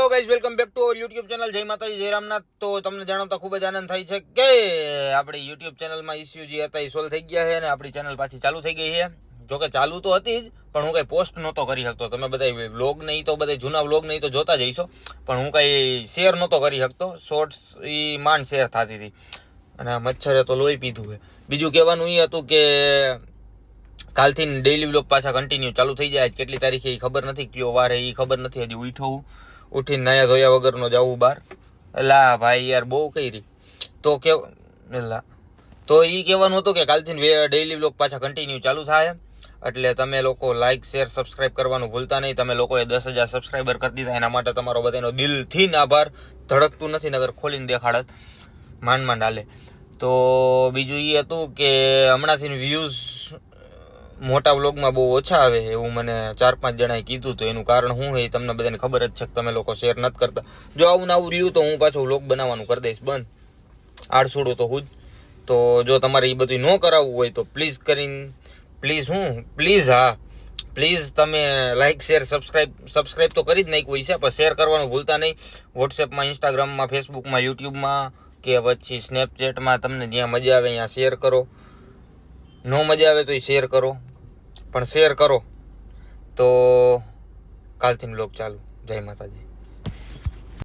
Guys, welcome back to our YouTube channel. જય માતાજી, જય રામનાથ. તો તમને જણાવતા ખૂબ જ આનંદ થાય છે કે આપણી યુટ્યુબ ચેનલમાં ઇસ્યુ જે હતા એ સોલ્વ થઈ ગયા છે અને આપણી ચેનલ પાછી ચાલુ થઈ ગઈ છે. જોકે ચાલુ તો હતી જ, પણ હું કંઈ પોસ્ટ નહોતો કરી શકતો. તમે બધા વ્લોગ નહીં તો બધા જૂના વ્લોગ નહીં તો જોતા જઈશો, પણ હું કંઈ શેર નહોતો કરી શકતો. શોર્ટ્સ એ માંડ શેર થતી હતી અને આ મચ્છરે તો લોહી પીધું છે. બીજું કહેવાનું એ હતું કે કાલથી ડેઈલી વ્લોગ પાછા કન્ટિન્યુ ચાલુ થઈ જાય. કેટલી તારીખે એ ખબર નથી, કયો વાર એ ખબર નથી. હજી ઉઠીને નાયા ધોયા વગરનો જવું બહાર. એલા ભાઈ યાર બહુ કરી તો એલા તો એ કહેવાનું હતું કે કાલથી ડેઈલી વ્લોગ પાછા કન્ટિન્યુ ચાલુ થાય. એટલે તમે લોકો લાઇક શેર સબસ્ક્રાઇબ કરવાનું ભૂલતા નહીં. તમે લોકોએ 10,000 સબસ્ક્રાઈબર કરી દીધા, એના માટે તમારો બધાનો દિલથી આભાર. ધડકતું નથી, નગર ખોલીને દેખાડત માંડ હાલે. તો બીજું એ હતું કે હમણાંથી વ્યૂઝ મોટા વ્લોગમાં બહુ ઓછા આવે એવું મને 4-5 જણાએ કીધું. તો એનું કારણ શું છે તમને બધાને ખબર જ છે કે તમે લોકો શેર નથી કરતા. જો આવું આવું રહ્યું તો હું પાછું વ્લોગ બનાવવાનું કરી દઈશ બંધ. આડસુડું તો હું જ. તો જો તમારે એ બધું ન કરાવવું હોય તો પ્લીઝ તમે લાઇક શેર સબસ્ક્રાઇબ તો કરી જ નાખ્યું છે, પણ શેર કરવાનું ભૂલતા નહીં. વોટ્સએપમાં, ઇન્સ્ટાગ્રામમાં, ફેસબુકમાં, યુટ્યુબમાં કે પછી સ્નેપચેટમાં તમને જ્યાં મજા આવે ત્યાં શેર કરો. ન મજા આવે તો એ શેર કરો, પણ શેર કરો. તો કાલથી વ્લોગ ચાલુ. જય માતાજી.